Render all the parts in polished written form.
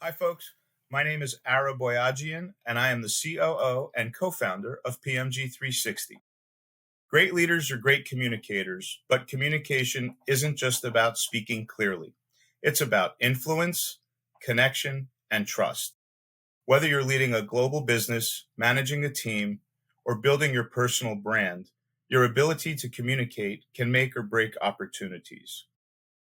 Hi, folks. My name is Boyagian, and I am the COO and co founder of PMG 360. Great leaders are great communicators, but communication isn't just about speaking clearly. It's about influence, connection, and trust. Whether you're leading a global business, managing a team, or building your personal brand, your ability to communicate can make or break opportunities.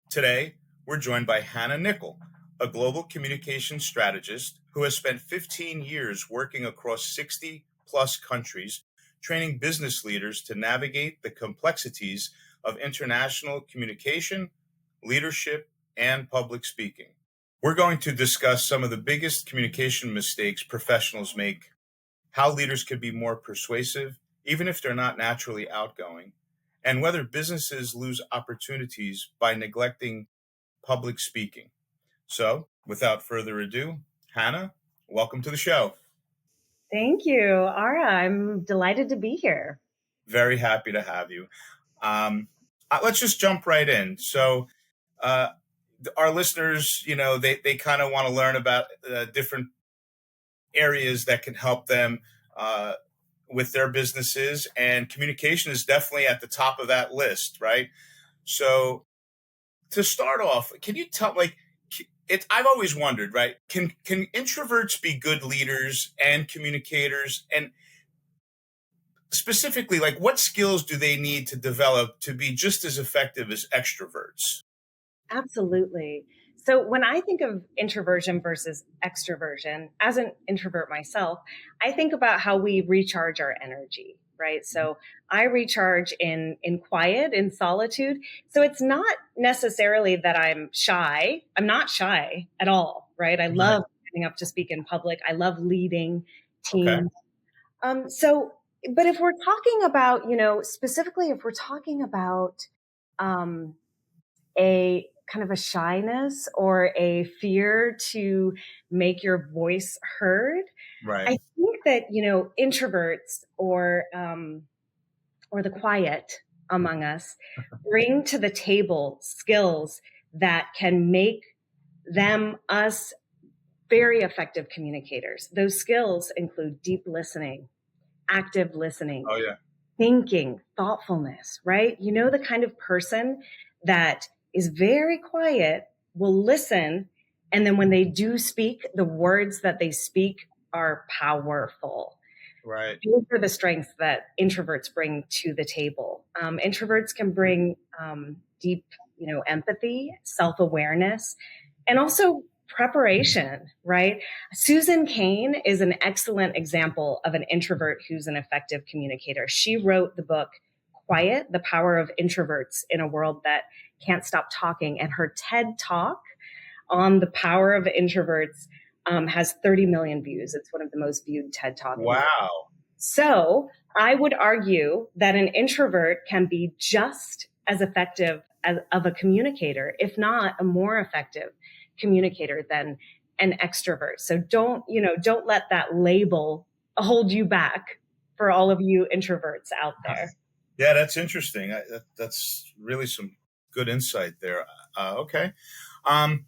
Today, we're joined by Hannah Nicol, a global communication strategist who has spent 15 years working across 60 plus countries, training business leaders to navigate the complexities of international communication, leadership, and public speaking. We're going to discuss some of the biggest communication mistakes professionals make, how leaders can be more persuasive, even if they're not naturally outgoing, and whether businesses lose opportunities by neglecting public speaking. So, without further ado, Hannah, welcome to the show. Thank you, Ara. I'm delighted to be here. Very happy to have you. Let's just jump right in. So, uh, our listeners, they kind of want to learn about different areas that can help them with their businesses, and communication is definitely at the top of that list, right? So, to start off, can you tell, I've always wondered, right? Can introverts be good leaders and communicators? And specifically, what skills do they need to develop to be just as effective as extroverts? Absolutely. So when I think of introversion versus extroversion, as an introvert myself, I think about how we recharge our energy, right? So I recharge in quiet, in solitude. So it's not necessarily that I'm shy. I'm not shy at all, right? I Right. love getting up to speak in public. I love leading Okay. teams. So, but if we're talking about, specifically if we're talking about um, a kind of a shyness or a fear to make your voice heard, Right. I think that, introverts or the quiet among us bring to the table skills that can make us very effective communicators. Those skills include deep listening, active listening, Oh, yeah. thinking, thoughtfulness, right? You know, the kind of person that is very quiet, will listen, and then when they do speak, the words that they speak are powerful. Right. Those are the strengths that introverts bring to the table. Introverts can bring deep, empathy, self-awareness, and also preparation, right? Susan Cain is an excellent example of an introvert who's an effective communicator. She wrote the book Quiet, The Power of Introverts in a World That Can't Stop Talking. And her TED Talk on the power of introverts has 30 million views. It's one of the most viewed TED Talks. Wow. So I would argue that an introvert can be just as effective of a communicator, if not a more effective communicator than an extrovert. So don't let that label hold you back for all of you introverts out there. Yeah, that's interesting. That's really some good insight there. Okay. Um,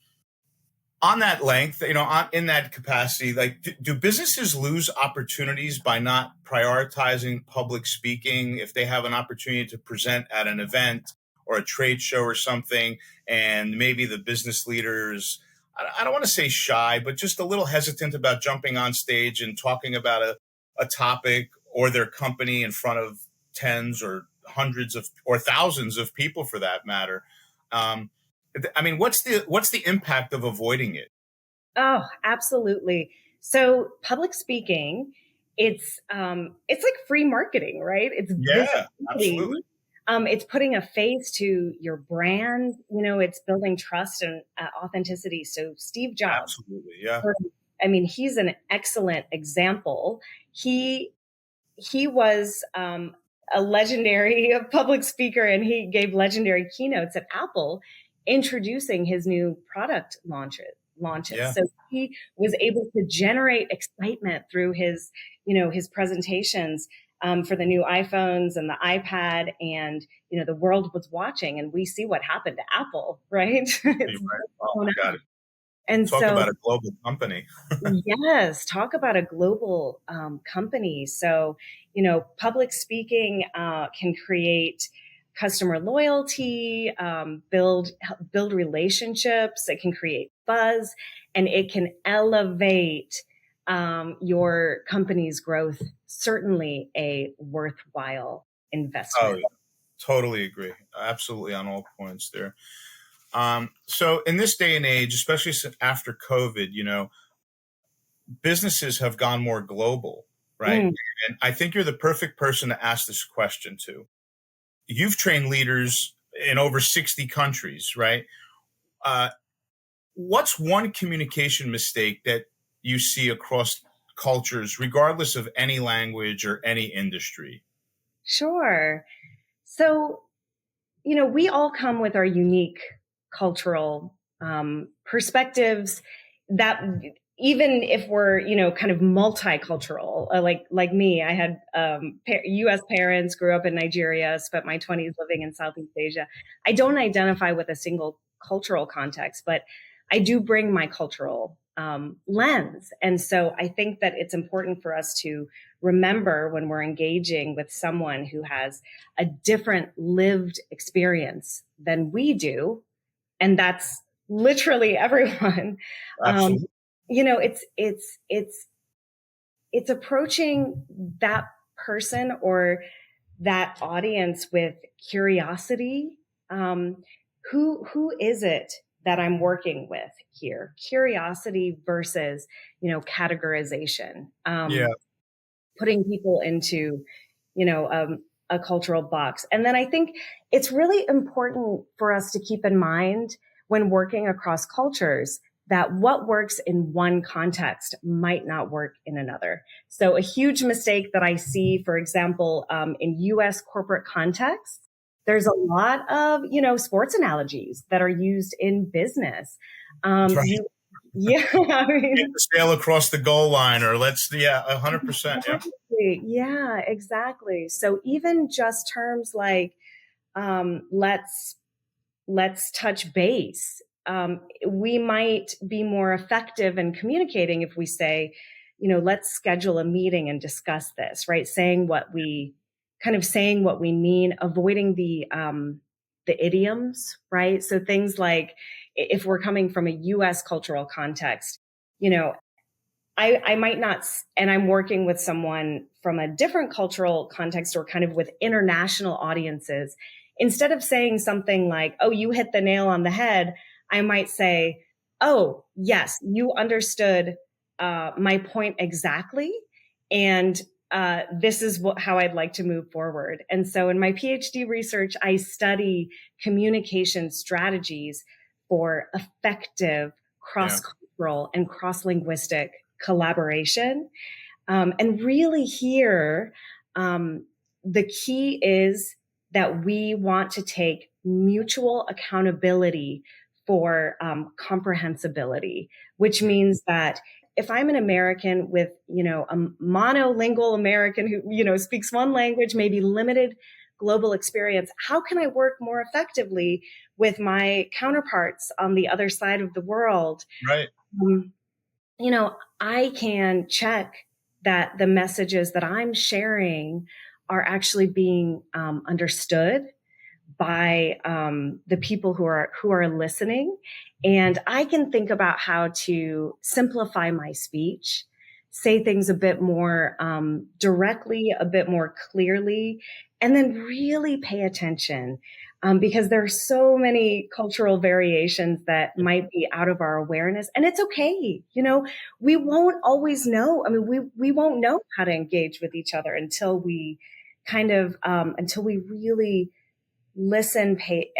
on that length, in that capacity, do businesses lose opportunities by not prioritizing public speaking if they have an opportunity to present at an event or a trade show or something, and maybe the business leaders, I don't want to say shy, but just a little hesitant about jumping on stage and talking about a topic or their company in front of tens or hundreds of or thousands of people for that matter. Um, I mean, what's the impact of avoiding it? Oh, absolutely. So public speaking, it's like free marketing, right? It's Yeah, visibility. absolutely. It's putting a face to your brand. It's building trust and authenticity. So Steve Jobs, Absolutely. Yeah. I mean, he's an excellent example. He was a legendary public speaker, and he gave legendary keynotes at Apple, introducing his new product launches. Yeah. So he was able to generate excitement through his presentations for the new iPhones and the iPad, and the world was watching, and we see what happened to Apple, right? You're right. Oh my God. And Talk so, about a global company. yes, talk about a global company. So, public speaking can create customer loyalty, build relationships. It can create buzz, and it can elevate your company's growth. Certainly, a worthwhile Oh, investment. yeah. Totally agree. Absolutely on all points there. So in this day and age, especially after COVID, businesses have gone more global, right? Mm, And I think you're the perfect person to ask this question to. You've trained leaders in over 60 countries, right? Uh, what's one communication mistake that you see across cultures, regardless of any language or any industry? sure. So, we all come with our unique cultural perspectives that even if we're, kind of multicultural, like me, I had U.S. parents, grew up in Nigeria, spent my 20s living in Southeast Asia. I don't identify with a single cultural context, but I do bring my cultural lens. And so I think that it's important for us to remember when we're engaging with someone who has a different lived experience than we do, and that's literally everyone. Um, Absolutely. it's approaching that person or that audience with curiosity. Who is it that I'm working with here? Curiosity versus categorization. Yeah. Putting people into, you know, a cultural box. And then I think it's really important for us to keep in mind when working across cultures that what works in one context might not work in another. So a huge mistake that I see, for example, in US corporate contexts, there's a lot of, sports analogies that are used in business. That's right. You, yeah, I Get mean, the sail across the goal line, or yeah, 100%. Yeah. exactly. Yeah, exactly. So even just terms like let's touch base. We might be more effective in communicating if we say, let's schedule a meeting and discuss this, right? Saying what we mean, avoiding the idioms, right? So things like if we're coming from a US cultural context, you know, I might not, and I'm working with someone from a different cultural context or kind of with international audiences. Instead of saying something like, oh, you hit the nail on the head, I might say, oh, yes, you understood my point exactly. And this is how I'd like to move forward. And so in my PhD research, I study communication strategies for effective Yeah. cross-cultural and cross-linguistic collaboration. And really here, the key is that we want to take mutual accountability for comprehensibility, which means that if I'm an American with, a monolingual American who, speaks one language, maybe limited global experience, how can I work more effectively with my counterparts on the other side of the world? Right. Um, I can check that the messages that I'm sharing are actually being understood by the people who are listening, and I can think about how to simplify my speech, say things a bit more directly, a bit more clearly, and then really pay attention. Because there are so many cultural variations that might be out of our awareness, and it's okay. We won't always know. I mean, we won't know how to engage with each other until we until we really listen, pay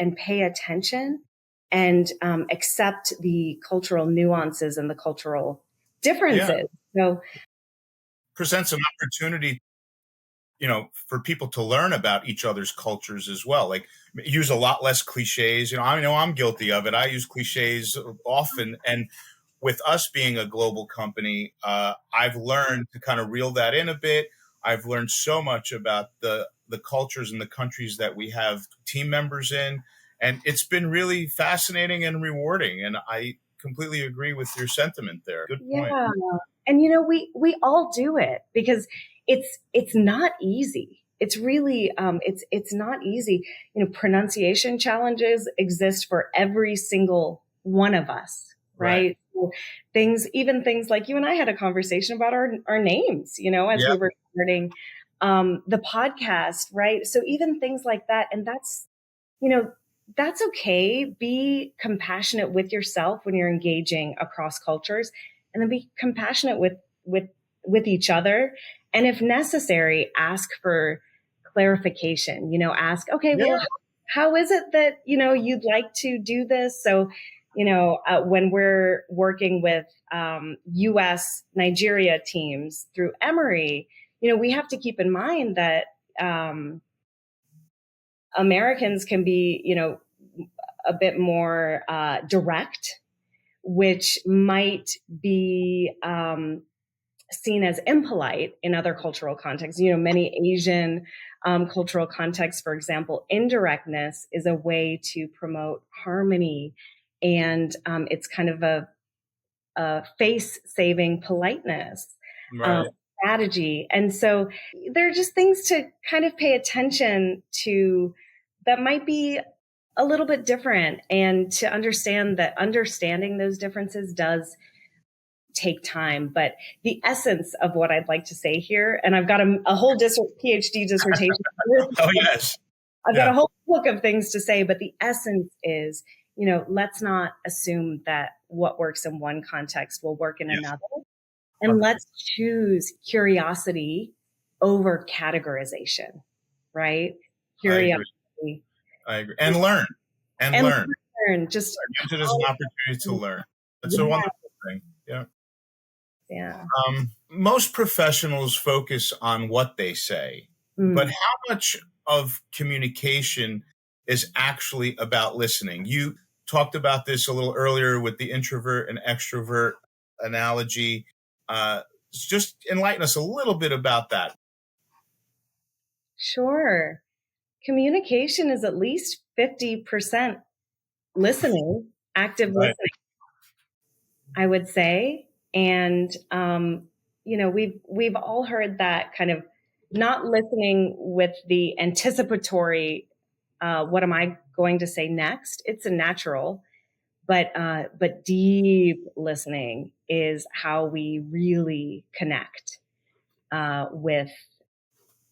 attention, and accept the cultural nuances and the cultural Yeah. differences. So, Presents an opportunity, for people to learn about each other's cultures as well. Like, use a lot less cliches. I know I'm guilty of it. I use cliches often. And with us being a global company, I've learned to kind of reel that in a bit. I've learned so much about the cultures and the countries that we have team members in, and it's been really fascinating and rewarding. And completely agree with your sentiment there. Good point. Yeah. And we all do it because it's not easy. It's really it's not easy. Pronunciation challenges exist for every single one of us, right? So even things like you and I had a conversation about our names, as we were starting the podcast, right? So even things like that, and you know, that's okay. Be compassionate with yourself when you're engaging across cultures, and then be compassionate with each other. And if necessary, ask for clarification. Ask, okay, well, how is it that you'd like to do this? So, when we're working with U.S. Nigeria teams through Emory, we have to keep in mind that Americans can be, a bit more direct, which might be seen as impolite in other cultural contexts. Many Asian cultural contexts, for example, indirectness is a way to promote harmony, and it's kind of a face-saving politeness. Strategy. And so there are just things to kind of pay attention to that might be a little bit different, and to understand that understanding those differences does take time. But the essence of what I'd like to say here, and I've got a whole PhD dissertation. Oh, yes. I've got a whole book of things to say, but the essence is, let's not assume that what works in one context will work in another. And let's choose curiosity over categorization, right? Curiosity. I agree. And learn. Just use it as an opportunity to learn. That's a wonderful thing. Yeah. Yeah. Most professionals focus on what they say, but how much of communication is actually about listening? You talked about this a little earlier with the introvert and extrovert analogy. Just enlighten us a little bit about that. Sure. Communication is at least 50% listening, active listening, I would say. And, we've all heard that kind of not listening with the anticipatory, what am I going to say next? It's a natural, but deep listening is how we really connect,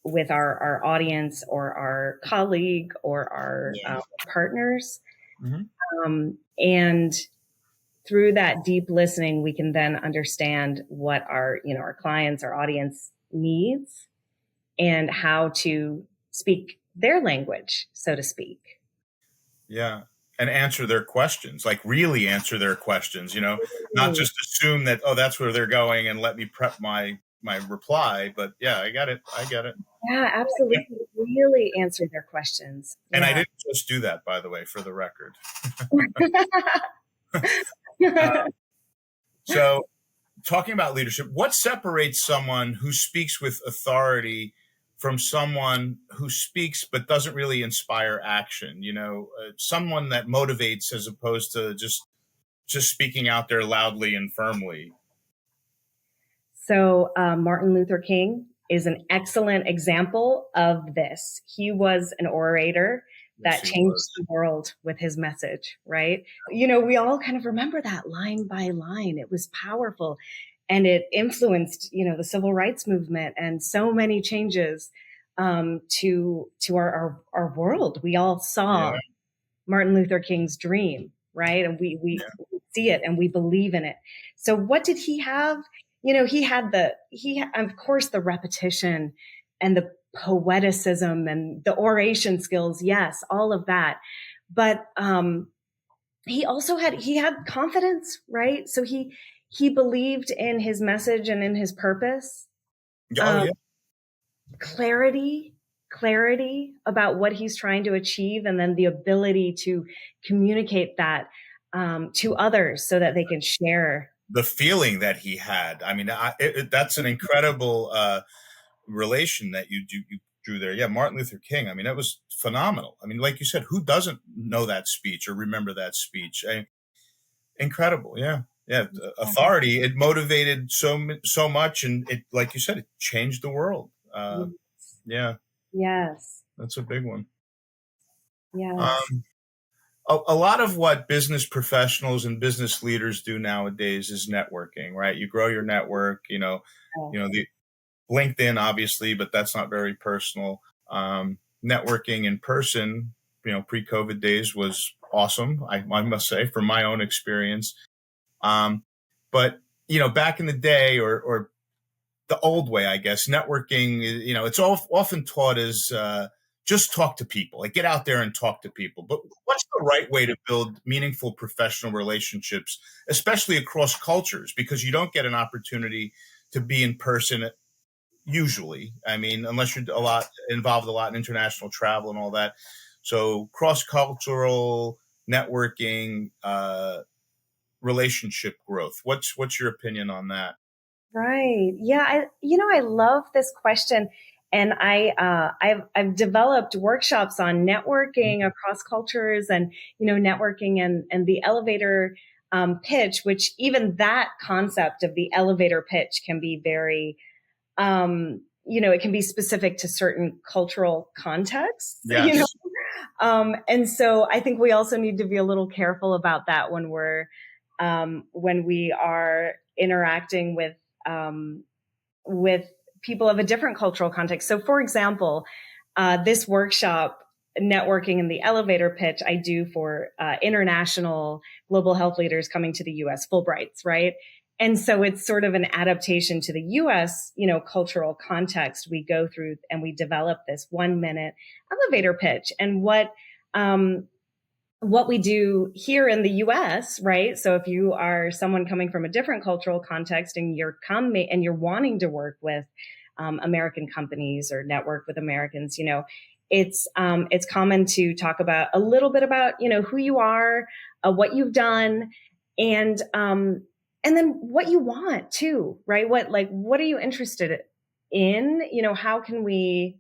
with our audience or our colleague or our partners. And through that deep listening, we can then understand what our clients, our audience needs, and how to speak their language, so to speak. Yeah. And answer their questions, like really answer their questions, not just assume that, that's where they're going and let me prep my reply. But yeah, I got it. Yeah, absolutely. Really answer their questions. And I didn't just do that, by the way, for the record. So talking about leadership, what separates someone who speaks with authority from someone who speaks but doesn't really inspire action? Someone that motivates as opposed to just speaking out there loudly and firmly. So Martin Luther King is an excellent example of this. He was an orator that changed the world with his message, right? We all kind of remember that line by line. It was powerful, and it influenced, the civil rights movement and so many changes to our world. We all saw Martin Luther King's dream, right? And we see it and we believe in it. So what did he have? He had of course the repetition and the poeticism and the oration skills. Yes, all of that. But he also had confidence, right? So he believed in his message and in his purpose. Clarity about what he's trying to achieve, and then the ability to communicate that to others so that they can share the feeling that he had. I mean, that's an incredible relation that you drew there. Yeah, Martin Luther King. I mean, that was phenomenal. I mean, like you said, who doesn't know that speech or remember that speech? Incredible. Yeah. Yeah. Authority, it motivated so much. And it, like you said, it changed the world. Yes. Yeah. Yes. That's a big one. Yes. Um, a lot of what business professionals and business leaders do nowadays is networking, right? You grow your network, the LinkedIn, obviously, but that's not very personal. Networking in person, pre-COVID days was awesome. I must say, from my own experience. But back in the day, or the old way, I guess, networking, it's often taught as just talk to people, like get out there and talk to people. But what's the right way to build meaningful professional relationships, especially across cultures? Because you don't get an opportunity to be in person usually. I mean, unless you're involved a lot in international travel and all that. So cross-cultural networking, relationship growth. What's your opinion on that? Right. Yeah. I love this question. And I've developed workshops on networking across cultures and, networking and the elevator pitch, which even that concept of the elevator pitch can be very, it can be specific to certain cultural contexts, Yes. And so I think we also need to be a little careful about that when we are interacting with people of a different cultural context. So, for example, this workshop, networking in the elevator pitch, I do for international global health leaders coming to the U.S. Fulbrights, right? And so it's sort of an adaptation to the U.S., cultural context. We go through and we develop this 1-minute elevator pitch, and what we do here in the US, right? So if you are someone coming from a different cultural context and you're wanting to work with American companies or network with Americans, it's common to talk about a little bit about, who you are, what you've done, and then what you want too, right? What are you interested in? How can we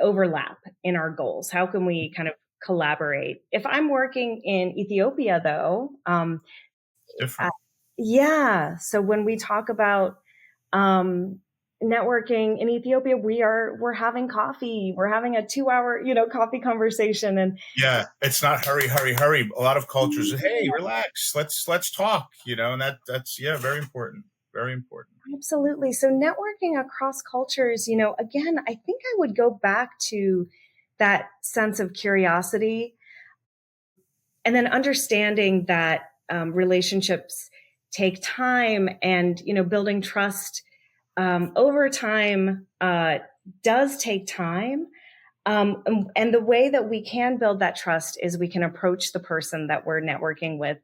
overlap in our goals? How can we kind of collaborate? If I'm working in Ethiopia, though, Different. yeah. So when we talk about networking in Ethiopia, we're having coffee. We're having a 2-hour, coffee conversation, and Yeah, it's not hurry, hurry, hurry. A lot of cultures, hey, relax, let's talk. And that's very important. Very important. absolutely. So networking across cultures, again, I think I would go back to that sense of curiosity, and then understanding that relationships take time, and building trust over time does take time. And the way that we can build that trust is we can approach the person that we're networking with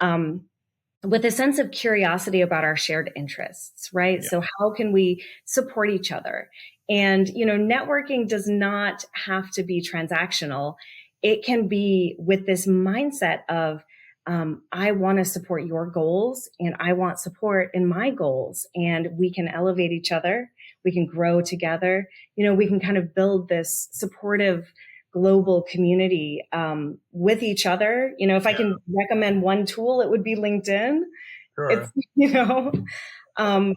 a sense of curiosity about our shared interests, right? Yeah. So how can we support each other? And, networking does not have to be transactional. It can be with this mindset of, I want to support your goals and I want support in my goals, and we can elevate each other. We can grow together. We can kind of build this supportive global community with each other. If I can recommend one tool, it would be LinkedIn. Sure. It's,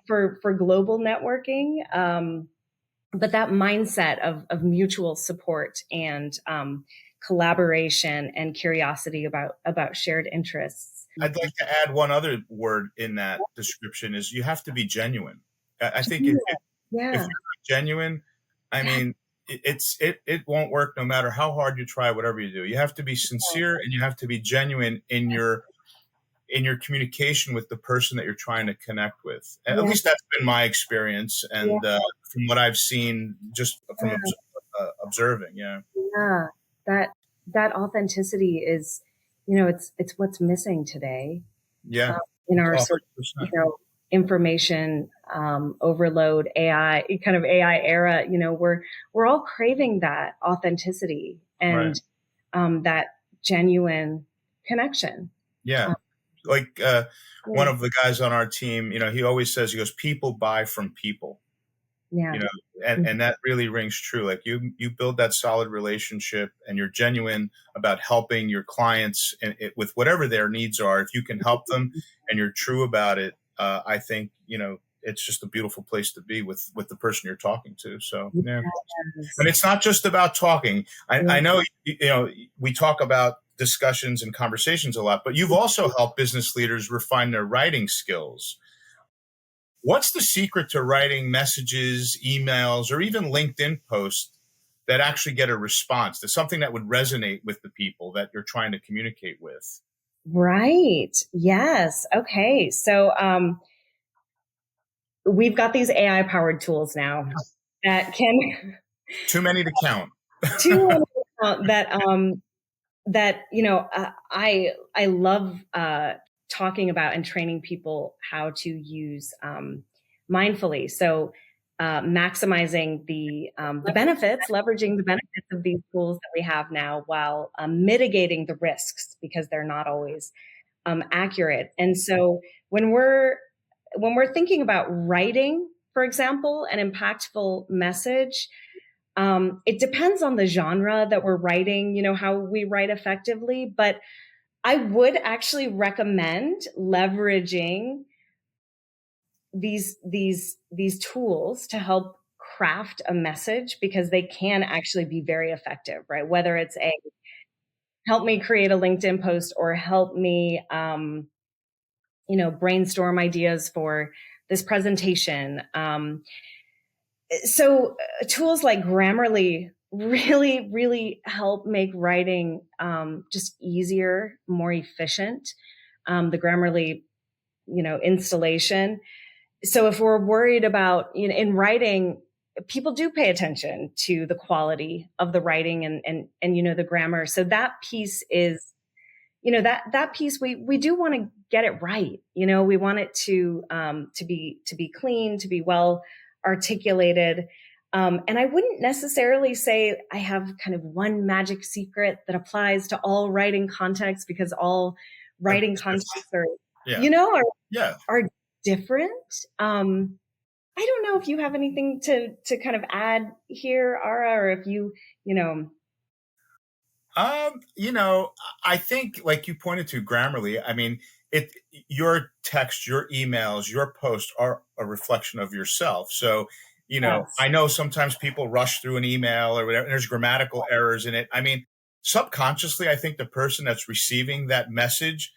for global networking. But that mindset of mutual support and collaboration and curiosity about shared interests. I'd like to add one other word in that description is you have to be genuine. I think if you're not genuine, I mean, it won't work no matter how hard you try, whatever you do. You have to be sincere and you have to be genuine in your communication with the person that you're trying to connect with. At least that's been my experience, and from what I've seen, just from observing. Yeah. That authenticity is, it's what's missing today. Yeah. In our sort of, information overload, AI era, we're all craving that authenticity and that genuine connection. Yeah. One of the guys on our team, he always says, he goes, people buy from people. Yeah. you know, and that really rings true. Like you build that solid relationship, and you're genuine about helping your clients and with whatever their needs are. If you can help them and you're true about it, I think, it's just a beautiful place to be with the person you're talking to. So, yeah. And it's not just about talking. I know, we talk about discussions and conversations a lot, but you've also helped business leaders refine their writing skills. What's the secret to writing messages, emails, or even LinkedIn posts that actually get a response, to something that would resonate with the people that you're trying to communicate with? Right. Yes. Okay. So, we've got these AI powered tools now that can Too many to count. to that I love talking about and training people how to use mindfully. So maximizing the benefits, leveraging the benefits of these tools that we have now, while mitigating the risks, because they're not always accurate. And so when we're thinking about writing, for example, an impactful message, it depends on the genre that we're writing, how we write effectively. But I would actually recommend leveraging these tools to help craft a message, because they can actually be very effective, right? Whether it's help me create a LinkedIn post, or help me, brainstorm ideas for this presentation. So tools like Grammarly really, really help make writing just easier, more efficient. The Grammarly, installation. So if we're worried about, in writing, people do pay attention to the quality of the writing and the grammar. So that piece is, that piece we do want to get it right. We want it to be clean, to be well articulated. And I wouldn't necessarily say I have kind of one magic secret that applies to all writing contexts, because all writing contexts are, are different. I don't know if you have anything to kind of add here, Ara, or if I think, like you pointed to, Grammarly, I mean, your text, your emails, your posts are a reflection of yourself. So, Yes. I know sometimes people rush through an email or whatever, and there's grammatical errors in it. I mean, subconsciously, I think the person that's receiving that message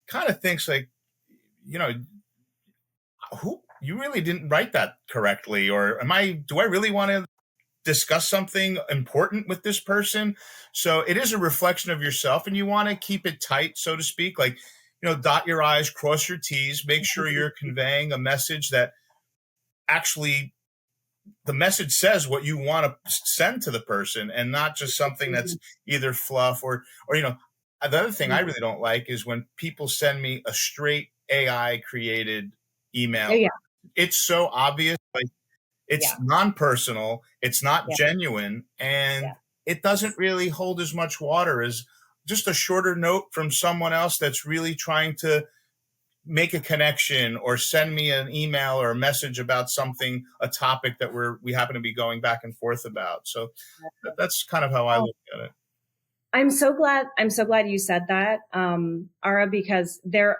kind of thinks like, who, you really didn't write that correctly, or do I really want to discuss something important with this person? So it is a reflection of yourself, and you want to keep it tight, so to speak. Like, dot your I's, cross your T's, make sure you're conveying a message that actually, the message says what you want to send to the person, and not just something that's either fluff or the other thing I really don't like is when people send me a straight AI created email. Oh, yeah. It's so obvious. Like, it's non-personal, it's not genuine, and it doesn't really hold as much water as just a shorter note from someone else that's really trying to make a connection, or send me an email or a message about something, a topic that we happen to be going back and forth about. So that's kind of how I look at it. I'm so glad you said that, Ara, because there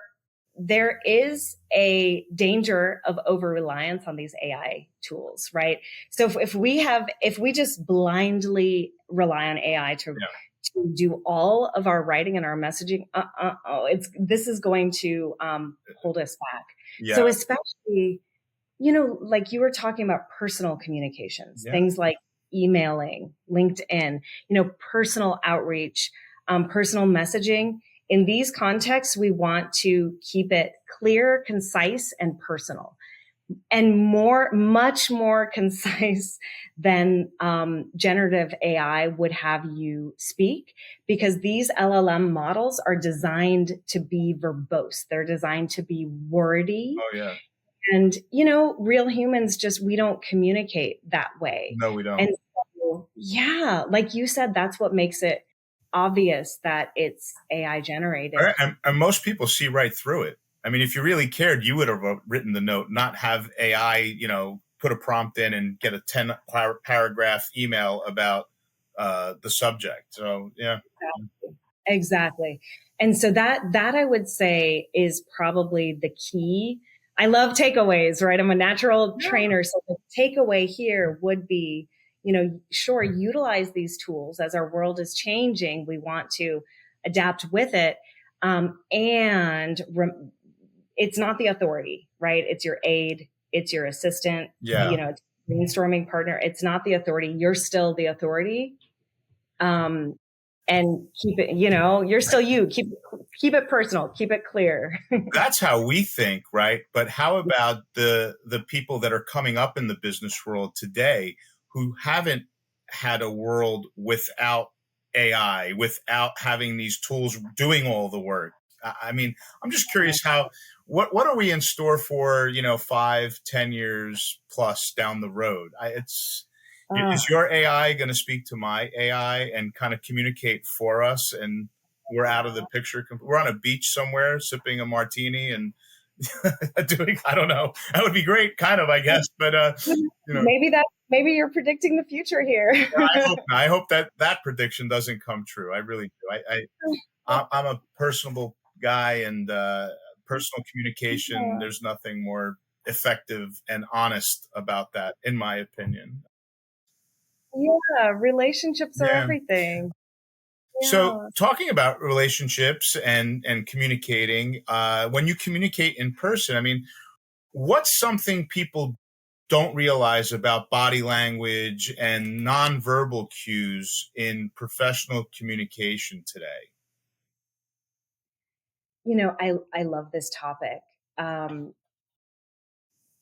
is a danger of over reliance on these AI tools, right? So if we just blindly rely on AI to do all of our writing and our messaging, this is going to hold us back. Yeah. So especially, like you were talking about personal communications, things like emailing, LinkedIn, personal outreach, personal messaging. In these contexts, we want to keep it clear, concise, and personal, and much more concise than generative AI would have you speak, because these LLM models are designed to be verbose. They're designed to be wordy. Oh, yeah. And, real humans we don't communicate that way. No, we don't. And so, like you said, that's what makes it obvious that it's AI generated. And most people see right through it. I mean, if you really cared, you would have written the note, not have AI, put a prompt in and get a 10 paragraph email about the subject. So yeah. Exactly. And so that I would say is probably the key. I love takeaways, right? I'm a natural trainer. So the takeaway here would be, sure, utilize these tools as our world is changing. We want to adapt with it. It's not the authority, right? It's your aid. It's your assistant, Yeah. it's a brainstorming partner. It's not the authority. You're still the authority. And keep it, you're still you. Keep it personal. Keep it clear. That's how we think, right? But how about the people that are coming up in the business world today who haven't had a world without AI, without having these tools doing all the work? I mean, I'm just curious what are we in store for, 5-10 years plus down the road? Is your AI going to speak to my AI and kind of communicate for us? And we're out of the picture. We're on a beach somewhere sipping a martini and doing, I don't know. That would be great, kind of, I guess. But, maybe you're predicting the future here. I hope that prediction doesn't come true. I really do. I'm a personable guy, and personal communication, there's nothing more effective and honest about that, in my opinion. Yeah, relationships are everything. Yeah. So talking about relationships and communicating, when you communicate in person, I mean, what's something people don't realize about body language and nonverbal cues in professional communication today? I love this topic.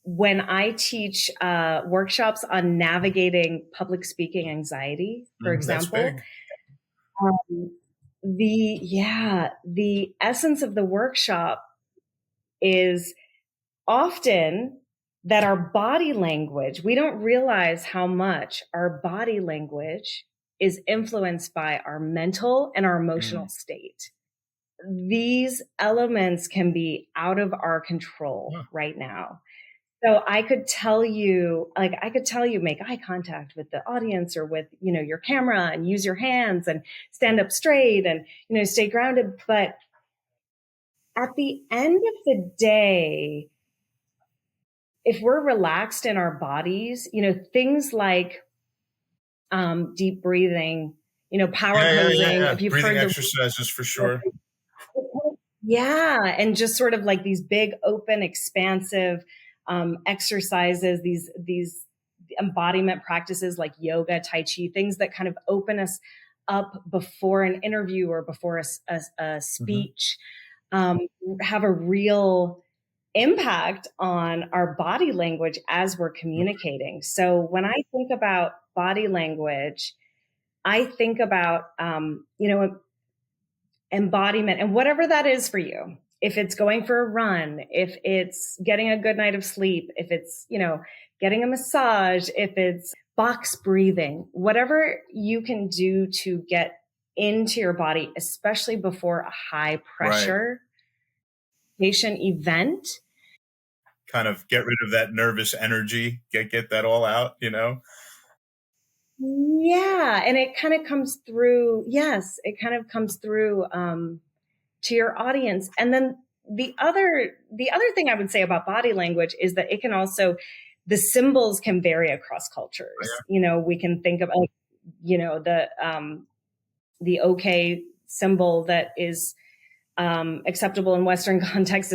When I teach workshops on navigating public speaking anxiety, for example, the essence of the workshop is often that our body language, we don't realize how much our body language is influenced by our mental and our emotional state. These elements can be out of our control right now. So I could tell you, make eye contact with the audience or with, your camera, and use your hands and stand up straight and, stay grounded. But at the end of the day, if we're relaxed in our bodies, things like deep breathing, power posing, if you've breathing heard exercises for sure. Yeah. And just sort of like these big, open, expansive exercises, these embodiment practices like yoga, Tai Chi, things that kind of open us up before an interview or before a speech, have a real impact on our body language as we're communicating. So when I think about body language, I think about, embodiment and whatever that is for you. If it's going for a run, if it's getting a good night of sleep, if it's, getting a massage, if it's box breathing, whatever you can do to get into your body, especially before a high pressure patient event. Kind of get rid of that nervous energy, get that all out, Yeah. And it kind of comes through. Yes. It kind of comes through, to your audience. And then the other thing I would say about body language is that it can also, the symbols can vary across cultures. We can think of, the okay symbol that is acceptable in Western contexts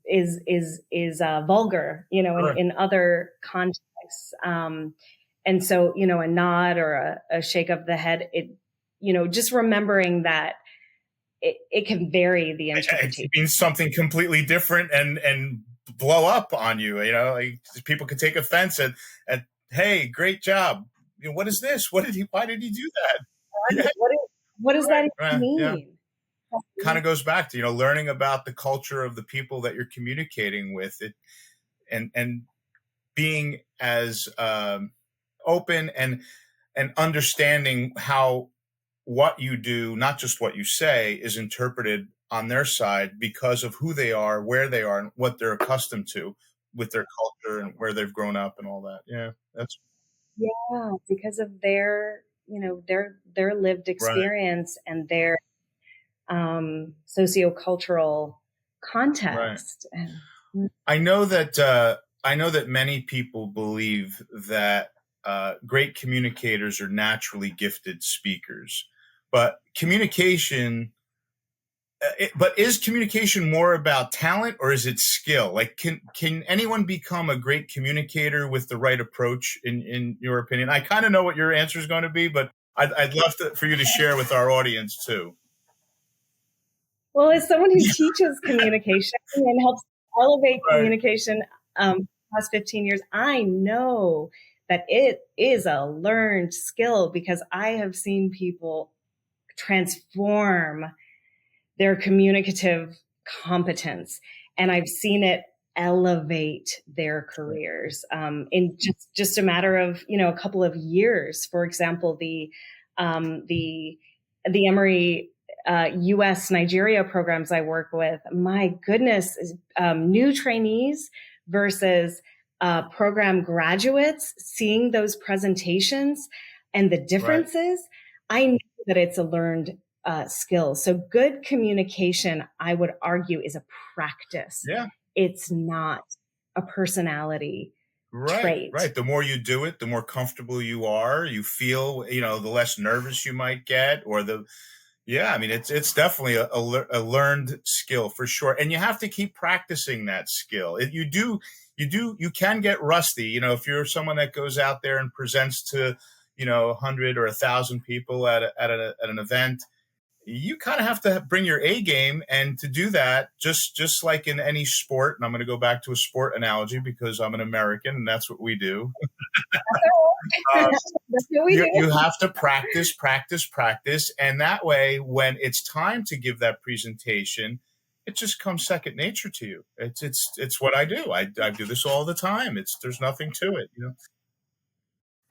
is vulgar, in other contexts. And so, a nod or a shake of the head, just remembering that it can vary the interpretation. It means something completely different and blow up on you. Like people could take offense at hey, great job. What is this? Why did he do that? What does that mean? Yeah. Kind of goes back to, learning about the culture of the people that you're communicating with, it and being as open and understanding how what you do, not just what you say, is interpreted on their side because of who they are, where they are, and what they're accustomed to, with their culture and where they've grown up and all that. Yeah, that's Yeah, because of their, their lived right. experience and their sociocultural Right. context. And I know that many people believe that great communicators are naturally gifted speakers, but but is communication more about talent or is it skill? Like, can anyone become a great communicator with the right approach? In your opinion, I kind of know what your answer is going to be, but I'd love for you to share with our audience too. well, as someone who teaches communication and helps elevate Right. communication past 15 years, I know that it is a learned skill because I have seen people transform their communicative competence, and I've seen it elevate their careers in just a matter of a couple of years. For example, the Emory U.S. Nigeria programs I work with, my goodness, new trainees versus program graduates, seeing those presentations and the Right. differences, I know that it's a learned skills. So good communication, I would argue, is a practice. Yeah. It's not a personality Right, trait. right. The more you do it, the more comfortable you are. You feel, the less nervous you might get, or yeah. I mean, it's definitely a learned skill for sure, and you have to keep practicing that skill. You can get rusty. If you're someone that goes out there and presents to, 100 or 1,000 people at an event, you kind of have to bring your A game. And to do that, just like in any sport, and I'm going to go back to a sport analogy because I'm an American and that's what we do. uh, That's what we you do. have to practice, practice, practice. And that way, when it's time to give that presentation, it just comes second nature to you. It's what I do. I do this all the time. There's nothing to it.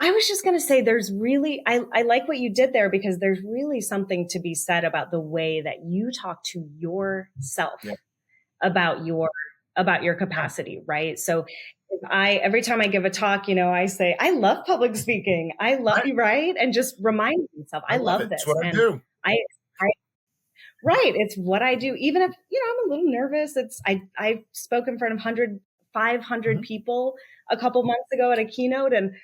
I was just going to say there's really, I like what you did there because there's really something to be said about the way that you talk to yourself Yeah. about your capacity, right? So every time I give a talk, I say, I love public speaking. I love Right. you, right? And just remind myself, I I love it. love It's this. what I And do. I, I right. It's what I do. Even if, I'm a little nervous. I spoke in front of 500 Mhm. people a couple months ago at a keynote. And,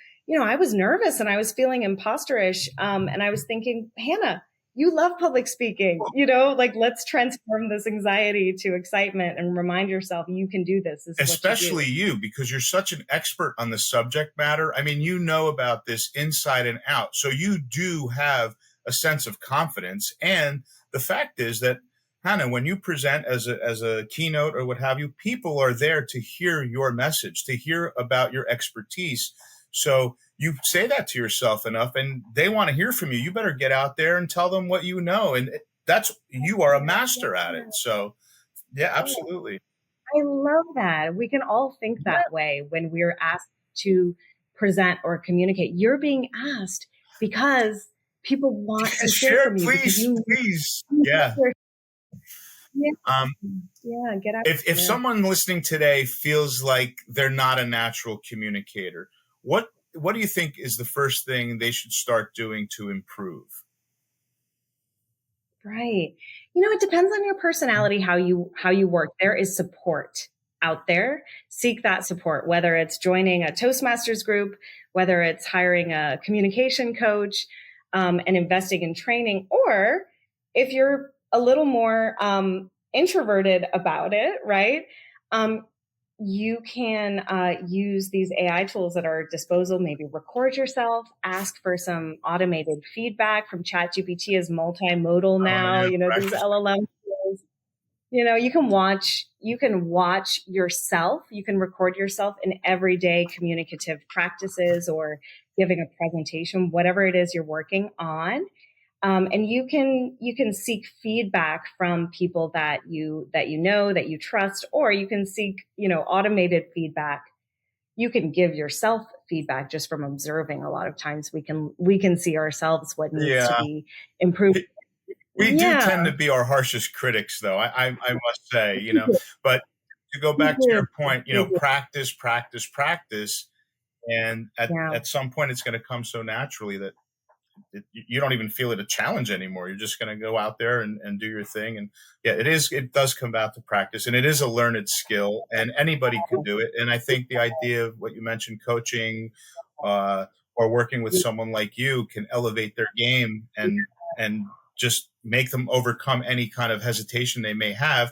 I was nervous and I was feeling imposterish. And I was thinking, Hannah, you love public speaking, like let's transform this anxiety to excitement and remind yourself you can do this. This is what you Especially do. you, because you're such an expert on the subject matter. I mean, you know about this inside and out. So you do have a sense of confidence. And the fact is that, Hannah, when you present as a keynote or what have you, people are there to hear your message, to hear about your expertise. So you say that to yourself enough and they want to hear from you. You better get out there and tell them what you know. And you are a master at it. So yeah, absolutely. I love that. We can all think Yeah. that way when we're asked to present or communicate. You're being asked because people want to hear Share, from you because please, you please. Yeah. yeah, Um, yeah, get out if there. someone listening today feels like they're not a natural communicator, what do you think is the first thing they should start doing to improve? Right. It depends on your personality, how you work. There is support out there. Seek that support, whether it's joining a Toastmasters group, whether it's hiring a communication coach, and investing in training, or if you're a little more introverted about it, right? Um, you can use these AI tools at our disposal. Maybe record yourself, ask for some automated feedback from ChatGPT is multimodal Oh now. yeah, These practice. LLM tools. You can watch yourself. You can record yourself in everyday communicative practices or giving a presentation, whatever it is you're working on. And you can seek feedback from people that you trust, or you can seek automated feedback. You can give yourself feedback just from observing. A lot of times we can see ourselves what needs to Yeah, be improved. we do Yeah, tend to be our harshest critics, though. I must say, but to go You back to did. your point, You did. practice, practice, practice. And Yeah. at some point, it's going to come so naturally that you don't even feel it a challenge anymore. You're just going to go out there and do your thing. And yeah, it does come back to practice, and it is a learned skill, and anybody can do it. And I think the idea of what you mentioned, coaching, or working with someone like you, can elevate their game and just make them overcome any kind of hesitation they may have,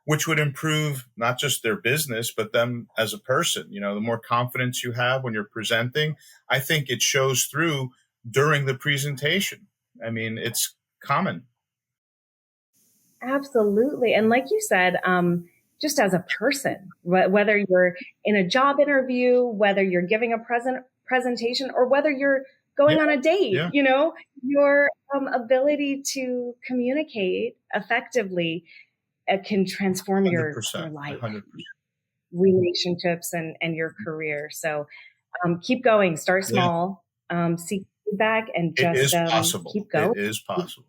which would improve not just their business, but them as a person. The more confidence you have when you're presenting, I think it shows through during the presentation. I mean, it's common. Absolutely. And like you said, just as a person, whether you're in a job interview, whether you're giving a presentation, or whether you're going Yeah, on a date, yeah, your ability to communicate effectively can transform your 100%, life, 100%. relationships, and your career. So keep going, start Yeah, small, seek feedback, and it just is possible. keep It going. is possible.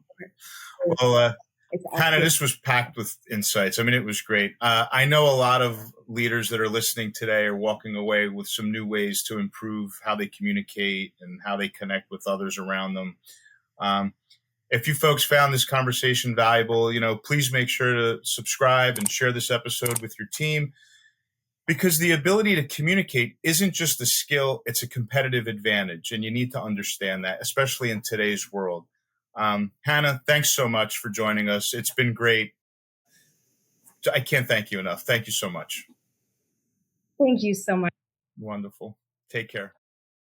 Well, It's Hannah, absolutely. this was packed with insights. I mean, it was great. I know a lot of leaders that are listening today are walking away with some new ways to improve how they communicate and how they connect with others around them. If you folks found this conversation valuable, please make sure to subscribe and share this episode with your team, because the ability to communicate isn't just a skill, it's a competitive advantage. And you need to understand that, especially in today's world. Hannah, thanks so much for joining us. It's been great. I can't thank you enough. Thank you so much. Thank you so much. Wonderful. Take care.